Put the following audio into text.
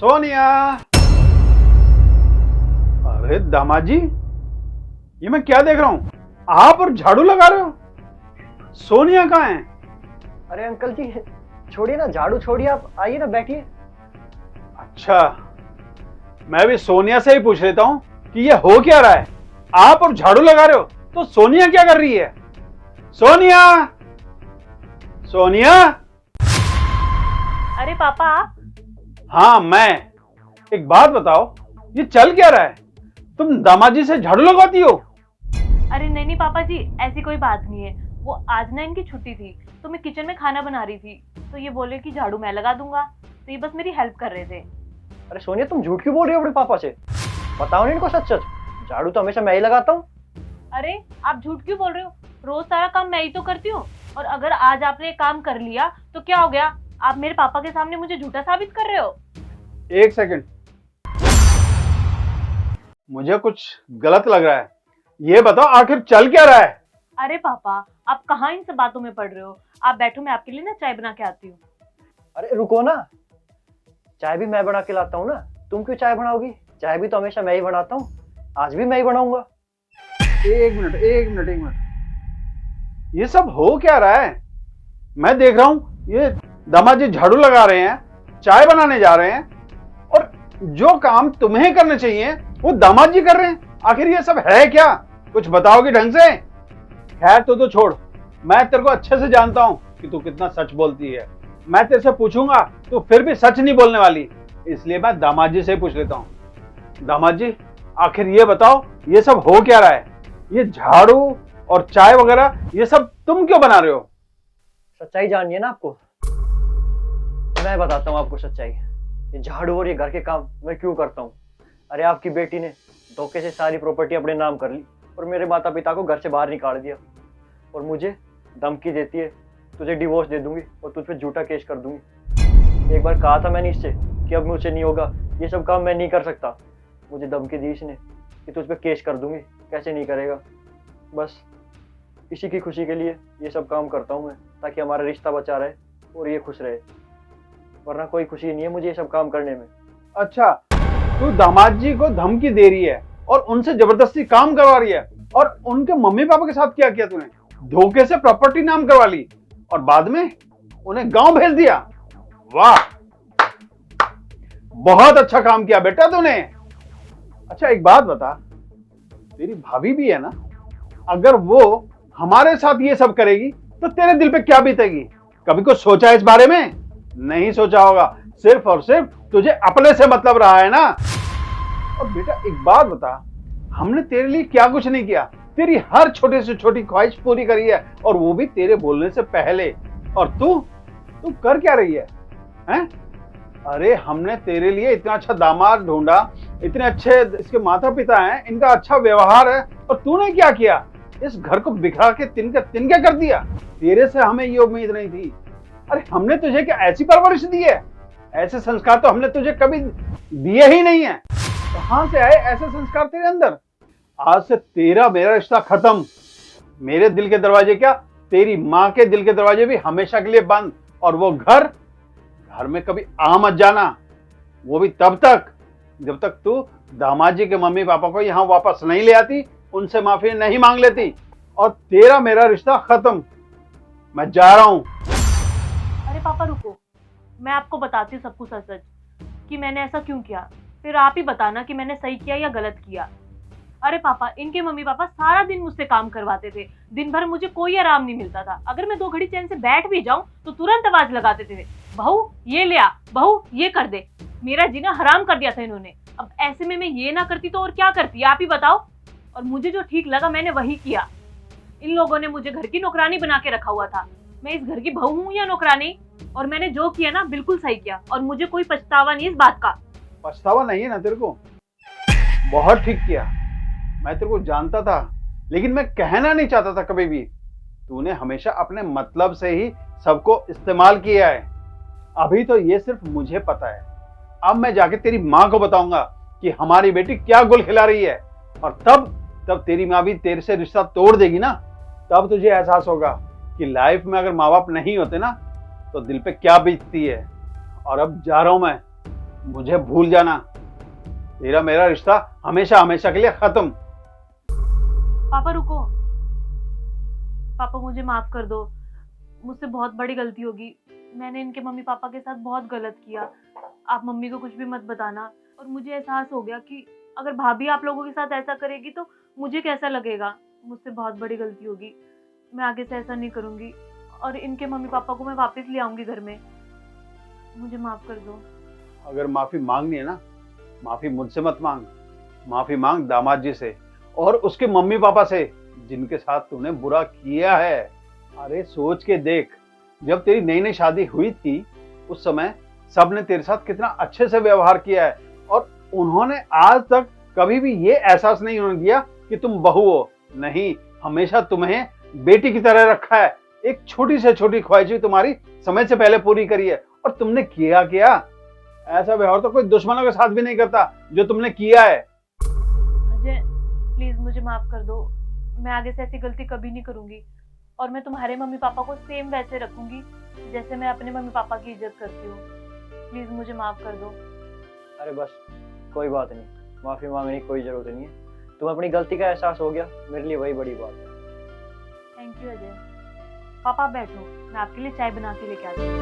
सोनिया। अरे दामाद जी, ये मैं क्या देख रहा हूँ? आप और झाड़ू लगा रहे हो? सोनिया कहाँ है? अरे अंकल जी, छोड़िए ना, झाड़ू छोड़िए, आप आइए ना, बैठिए। अच्छा, मैं भी सोनिया से ही पूछ लेता हूँ कि ये हो क्या रहा है। आप और झाड़ू लगा रहे हो तो सोनिया क्या कर रही है? सोनिया, सोनिया। अरे पापा आप? हाँ मैं। एक बात बताओ, ये चल क्या रहा है? तुम दामाद जी से झाड़ू लगवाती हो? अरे नहीं पापा जी, ऐसी कोई बात नहीं है। वो आज ना इनकी छुट्टी थी तो मैं किचन में खाना बना रही थी, तो ये बोले कि झाड़ू मैं लगा दूंगा, तो ये बस मेरी हेल्प कर रहे थे। अरे सोनिया, तुम झूठ क्यों बोल रही हो अपने पापा से? बताओ ना इनको सच सच, झाड़ू तो हमेशा मैं ही लगाता हूँ। अरे आप झूठ क्यों बोल रहे हो? रोज सारा काम मैं ही तो करती हूँ, और अगर आज आपने ये काम कर लिया तो क्या हो गया? आप मेरे पापा के सामने मुझे झूठा साबित कर रहे हो। एक सेकंड, मुझे कुछ गलत लग रहा है। ये बताओ आखिर चल क्या रहा है? अरे पापा, आप कहाँ इन सब बातों में पड़ रहे हो? आप बैठो, मैं आपके लिए ना चाय बना के आती हूँ। अरे रुको ना, चाय भी मैं बना के लाता हूँ ना। तुम क्यों चाय बनाओगी? चाय भी तो हमेशा मैं ही बनाता हूँ, आज भी मैं ही बनाऊंगा। एक मिनट, एक मिनट, एक मिनट, ये सब हो क्या रहा है? मैं देख रहा हूं ये दामाद जी झाड़ू लगा रहे हैं, चाय बनाने जा रहे हैं, और जो काम तुम्हें करने चाहिए वो दामाद जी कर रहे हैं। आखिर ये सब है क्या? कुछ बताओगे ढंग से? खैर तो छोड़, मैं तेरे को अच्छे से जानता हूं कि तू कितना सच बोलती है। मैं तेरे से पूछूंगा तो फिर भी सच नहीं बोलने वाली, इसलिए मैं दामाद जी से पूछ लेता हूं। दामाद जी, आखिर ये बताओ ये सब हो क्या रहा है? ये झाड़ू और चाय वगैरह ये सब तुम क्यों बना रहे हो? सच्चाई जाननी है ना आपको? मैं बताता हूँ आपको सच्चाई। ये झाड़ू और ये घर के काम मैं क्यों करता हूँ। अरे आपकी बेटी ने धोखे से सारी प्रॉपर्टी अपने नाम कर ली और मेरे माता पिता को घर से बाहर निकाल दिया, और मुझे धमकी देती है तुझे डिवोर्स दे दूंगी और तुझ पे झूठा केस कर दूंगी। एक बार कहा था मैंने इससे कि अब मुझसे नहीं होगा, ये सब काम मैं नहीं कर सकता। मुझे धमकी दी इसने कि तुझ पे केस कर दूंगी। कैसे नहीं करेगा, बस इसी की खुशी के लिए ये सब काम करता हूँ मैं, ताकि हमारा रिश्ता बचा रहे और ये खुश रहे, वरना कोई खुशी नहीं है मुझे ये सब काम करने में। अच्छा, तू दामाद जी को धमकी दे रही है और उनसे जबरदस्ती काम करवा रही है, और उनके मम्मी पापा के साथ क्या किया तूने? धोखे से प्रॉपर्टी नाम करवा ली और बाद में उन्हें गांव भेज दिया। वाह, बहुत अच्छा काम किया बेटा तूने। अच्छा एक बात बता, तेरी भाभी भी है ना, अगर वो हमारे साथ ये सब करेगी तो तेरे दिल पे क्या बीतेगी? कभी कुछ सोचा है इस बारे में? नहीं सोचा होगा, सिर्फ और सिर्फ तुझे अपने से मतलब रहा है ना। और बेटा एक बात बता, हमने तेरे लिए क्या कुछ नहीं किया? तेरी हर छोटे से छोटी ख्वाहिश पूरी करी है, और वो भी तेरे बोलने से पहले। और तू कर क्या रही है? हैं? अरे हमने तेरे लिए इतना अच्छा दामाद ढूंढा, इतने अच्छे इसके माता पिता हैं, इनका अच्छा व्यवहार है, और तूने क्या किया? इस घर को बिखरा के तिनके तिनके कर दिया। तेरे से हमें ये उम्मीद नहीं थी। अरे हमने तुझे क्या ऐसी परवरिश दी है? ऐसे संस्कार तो हमने तुझे कभी दिए ही नहीं है। कहां से आए ऐसे संस्कार तेरे अंदर? आज से तेरा मेरा रिश्ता खत्म। मेरे दिल के दरवाजे क्या, तेरी माँ के दिल के दरवाजे भी हमेशा के लिए बंद। और वो घर में कभी आ मत जाना, वो भी तब तक जब तक तू दामाद जी के मम्मी पापा को यहाँ वापस नहीं ले आती, उनसे माफी नहीं मांग लेती। और तेरा मेरा रिश्ता खत्म। मैं जा रहा हूं। अरे पापा रुको, मैं आपको बताती हूँ सब कुछ सच सच कि मैंने ऐसा क्यों किया, फिर आप ही बताना कि मैंने सही किया या गलत किया। अरे पापा, इनके मम्मी पापा सारा दिन मुझसे काम करवाते थे, दिन भर मुझे कोई आराम नहीं मिलता था। अगर मैं 2 घड़ी चैन से बैठ भी जाऊं तो तुरंत आवाज लगाते थे, बहू ये ले आ, बहू ये कर दे। मेरा जीना हराम कर दिया था इन्होंने। अब ऐसे में मैं ये ना करती तो और क्या करती, आप ही बताओ। और मुझे जो ठीक लगा मैंने वही किया। इन लोगों ने मुझे घर की नौकरानी बना के रखा हुआ था। मैं इस घर की बहू हूँ या नौकरानी? और मैंने जो किया ना बिल्कुल सही किया, और मुझे कोई पछतावा नहीं इस बात का। पछतावा नहीं है ना तेरे को? बहुत ठीक किया। मैं तेरे को जानता था, लेकिन मैं कहना नहीं चाहता था कभी भी। तूने हमेशा अपने मतलब से ही सबको इस्तेमाल किया है। अभी तो ये सिर्फ मुझे पता है, अब मैं जाके तेरी माँ को बताऊंगा कि हमारी बेटी क्या गुल खिला रही है। और तब तेरी माँ भी तेरे से रिश्ता तोड़ देगी ना, तब तुझे एहसास होगा कि लाइफ में अगर माँ बाप नहीं होते ना तो दिल पे क्या बीतती है। और अब जा रहा हूं मैं, मुझे भूल जाना। तेरा मेरा रिश्ता हमेशा हमेशा के लिए खत्म। पापा रुको। पापा मुझे माफ कर दो, मुझसे बहुत बड़ी गलती होगी। मैंने इनके मम्मी पापा के साथ बहुत गलत किया। आप मम्मी को कुछ भी मत बताना। और मुझे एहसास हो गया कि अगर भाभी आप लोगों के साथ ऐसा करेगी तो मुझे कैसा लगेगा। मुझसे बहुत बड़ी गलती होगी, मैं आगे से ऐसा नहीं करूंगी और इनके मम्मी पापा को मैं वापस ले आऊंगी घर में। मुझे माफ कर दो। अगर माफी मांगनी है ना, माफी मुझसे मत मांग, माफी मांग दामाद जी से और उसके मम्मी पापा से जिनके साथ तूने बुरा किया है। अरे सोच के देख, जब तेरी नई नई शादी हुई थी उस समय सबने तेरे साथ कितना अच्छे से व्यवहार किया है और उन्होंने आज तक कभी भी ये एहसास नहीं होने दिया कि तुम बहू हो। नहीं, हमेशा तुम्हें बेटी की तरह रखा है। एक छोटी से छोटी ख्वाहिश तुम्हारी समय से पहले पूरी करी है और तुमने किया क्या? ऐसा व्यवहार तो कोई दुश्मनों के साथ भी नहीं करता जो तुमने किया है। अजय प्लीज मुझे माफ कर दो, मैं आगे से ऐसी गलती कभी नहीं करूंगी और मैं तुम्हारे मम्मी पापा को सेम वैसे रखूंगी जैसे मैं अपने मम्मी पापा की इज्जत करती हूँ। प्लीज मुझे माफ कर दो। अरे बस, कोई बात नहीं, माफी मांगने की कोई जरूरत नहीं है। तुम्हें अपनी गलती का एहसास हो गया, मेरे लिए वही बड़ी बात है। Thank you Ajay. पापा आप बैठो, मैं आपके लिए चाय बना के लेके आती हूँ।